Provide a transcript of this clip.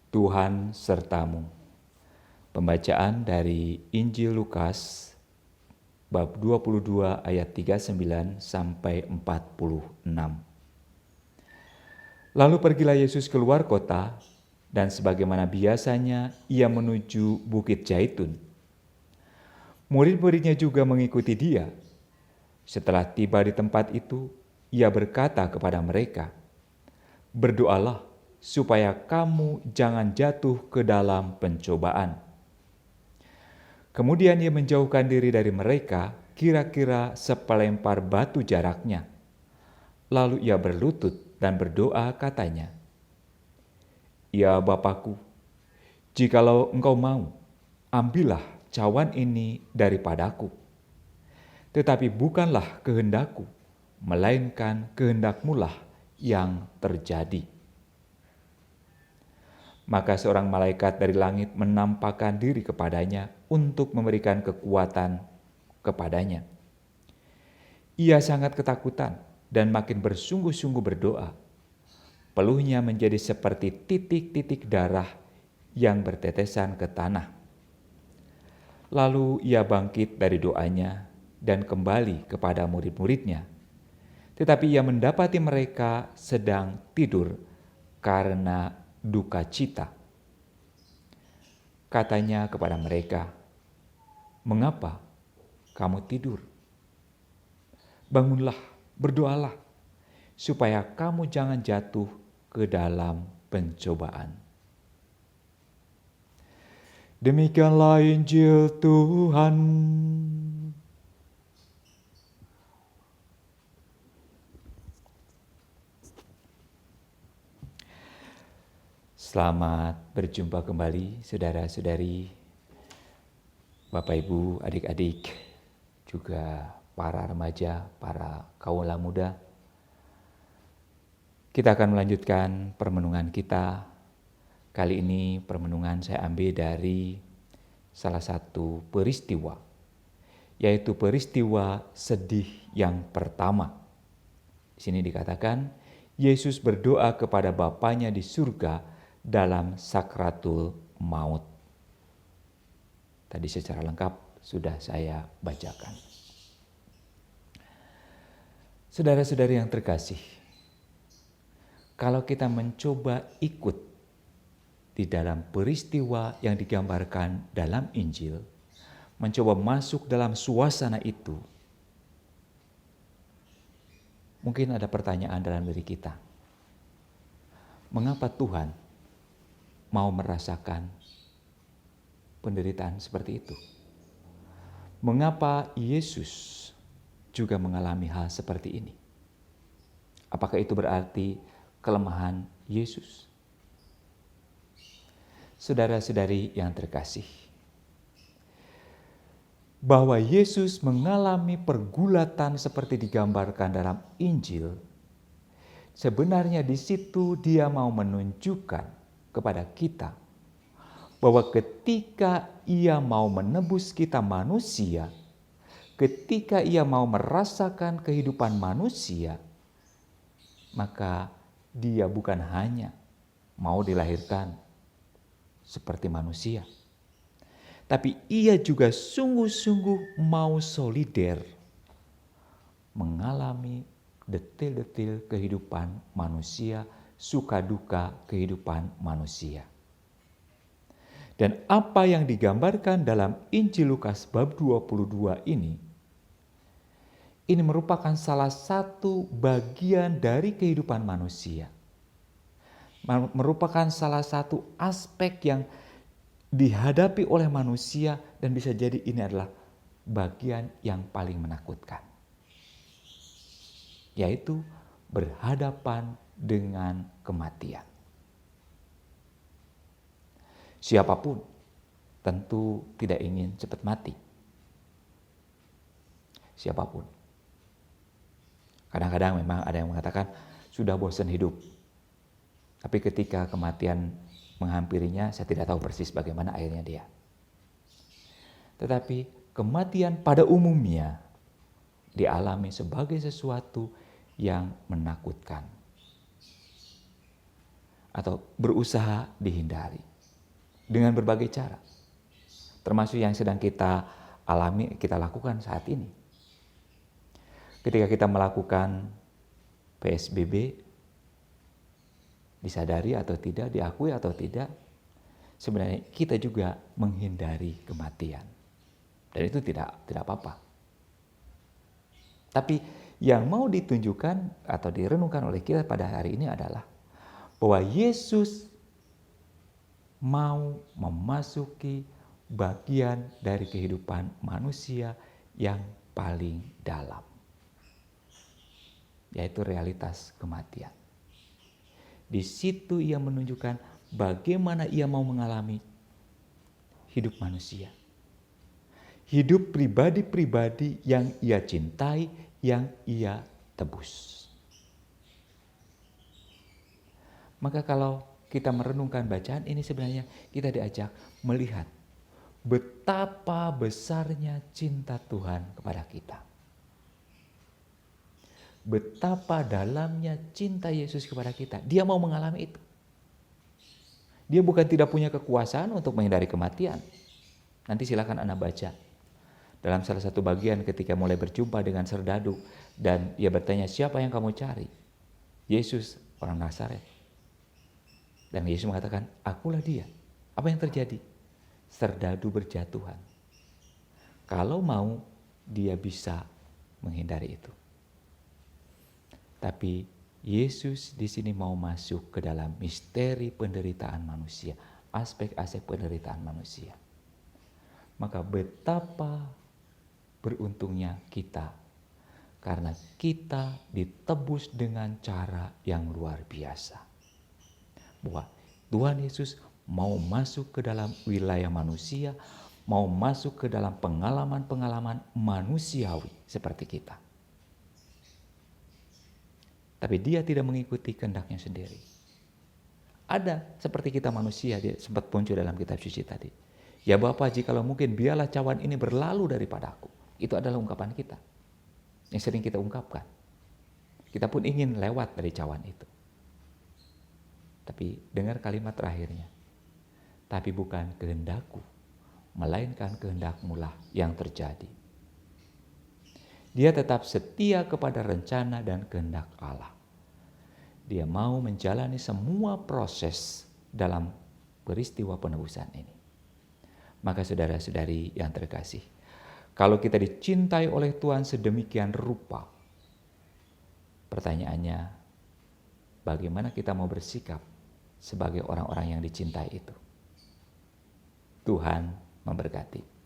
Tuhan sertamu. Pembacaan dari Injil Lukas bab 22 ayat 39 sampai 46. Lalu pergilah Yesus keluar kota dan sebagaimana biasanya ia menuju Bukit Zaitun. Murid-muridnya juga mengikuti dia. Setelah tiba di tempat itu, ia berkata kepada mereka, "Berdoalah supaya kamu jangan jatuh ke dalam pencobaan." Kemudian ia menjauhkan diri dari mereka, kira-kira sepelempar batu jaraknya. Lalu ia berlutut dan berdoa katanya, "Ya Bapakku, jikalau Engkau mau, ambillah cawan ini daripadaku. Tetapi bukanlah kehendakku, melainkan kehendak-Mu lah yang terjadi." Maka seorang malaikat dari langit menampakkan diri kepadanya untuk memberikan kekuatan kepadanya. Ia sangat ketakutan dan makin bersungguh-sungguh berdoa. Peluhnya menjadi seperti titik-titik darah yang bertetesan ke tanah. Lalu ia bangkit dari doanya dan kembali kepada murid-muridnya. Tetapi ia mendapati mereka sedang tidur karena duka cita. Katanya kepada mereka, "Mengapa kamu tidur? Bangunlah, berdoalah, supaya kamu jangan jatuh ke dalam pencobaan." Demikianlah Injil Tuhan. Selamat berjumpa kembali saudara-saudari, Bapak Ibu, adik-adik, juga para remaja, para kaula muda. Kita akan melanjutkan permenungan kita. Kali ini permenungan saya ambil dari salah satu peristiwa, yaitu peristiwa sedih yang pertama. Di sini dikatakan, Yesus berdoa kepada Bapanya di surga dalam sakratul maut. Tadi secara lengkap sudah saya bacakan. Saudara-saudari yang terkasih, kalau kita mencoba ikut di dalam peristiwa yang digambarkan dalam Injil, mencoba masuk dalam suasana itu, mungkin ada pertanyaan dalam diri kita. Mengapa Tuhan mau merasakan penderitaan seperti itu? Mengapa Yesus juga mengalami hal seperti ini? Apakah itu berarti kelemahan Yesus? Saudara-saudari yang terkasih, bahwa Yesus mengalami pergulatan seperti digambarkan dalam Injil, sebenarnya di situ dia mau menunjukkan kepada kita bahwa ketika ia mau menebus kita manusia, ketika ia mau merasakan kehidupan manusia, maka dia bukan hanya mau dilahirkan seperti manusia, tapi ia juga sungguh-sungguh mau solider mengalami detil-detil kehidupan manusia, suka duka kehidupan manusia. Dan apa yang digambarkan dalam Injil Lukas bab 22 ini merupakan salah satu bagian dari kehidupan manusia. Merupakan salah satu aspek yang dihadapi oleh manusia, dan bisa jadi ini adalah bagian yang paling menakutkan, yaitu berhadapan dengan kematian. Siapapun tentu tidak ingin cepat mati. Siapapun. Kadang-kadang memang ada yang mengatakan sudah bosan hidup. Tapi ketika kematian menghampirinya, saya tidak tahu persis bagaimana akhirnya dia. Tetapi kematian pada umumnya dialami sebagai sesuatu yang menakutkan. atau berusaha dihindari dengan berbagai cara. Termasuk yang sedang kita alami, kita lakukan saat ini. Ketika kita melakukan PSBB, disadari atau tidak, diakui atau tidak, sebenarnya kita juga menghindari kematian. Dan itu tidak apa-apa. Tapi yang mau ditunjukkan atau direnungkan oleh kita pada hari ini adalah bahwa Yesus mau memasuki bagian dari kehidupan manusia yang paling dalam, yaitu realitas kematian. Di situ ia menunjukkan bagaimana ia mau mengalami hidup manusia. Hidup pribadi-pribadi yang ia cintai, yang ia tebus. Maka kalau kita merenungkan bacaan ini, sebenarnya kita diajak melihat betapa besarnya cinta Tuhan kepada kita. Betapa dalamnya cinta Yesus kepada kita. Dia mau mengalami itu. Dia bukan tidak punya kekuasaan untuk menghindari kematian. Nanti silakan Anda baca. Dalam salah satu bagian ketika mulai berjumpa dengan serdadu dan ia bertanya, siapa yang kamu cari? Yesus, orang Nazaret. Dan Yesus mengatakan, akulah dia. Apa yang terjadi? Serdadu berjatuhan. Kalau mau, dia bisa menghindari itu. Tapi Yesus di sini mau masuk ke dalam misteri penderitaan manusia, aspek-aspek penderitaan manusia. Maka betapa beruntungnya kita, karena kita ditebus dengan cara yang luar biasa. Bahwa Tuhan Yesus mau masuk ke dalam wilayah manusia, mau masuk ke dalam pengalaman-pengalaman manusiawi seperti kita. Tapi dia tidak mengikuti kehendaknya sendiri. Ada seperti kita manusia, dia sempat muncul dalam kitab suci tadi. Ya Bapa, jikalau mungkin biarlah cawan ini berlalu daripadaku. Itu adalah ungkapan kita. Yang sering kita ungkapkan. Kita pun ingin lewat dari cawan itu. Tapi dengar kalimat terakhirnya. Tapi bukan kehendakku, melainkan kehendakmu lah yang terjadi. Dia tetap setia kepada rencana dan kehendak Allah. Dia mau menjalani semua proses dalam peristiwa penebusan ini. Maka saudara-saudari yang terkasih, kalau kita dicintai oleh Tuhan sedemikian rupa, pertanyaannya, bagaimana kita mau bersikap sebagai orang-orang yang dicintai itu? Tuhan memberkati.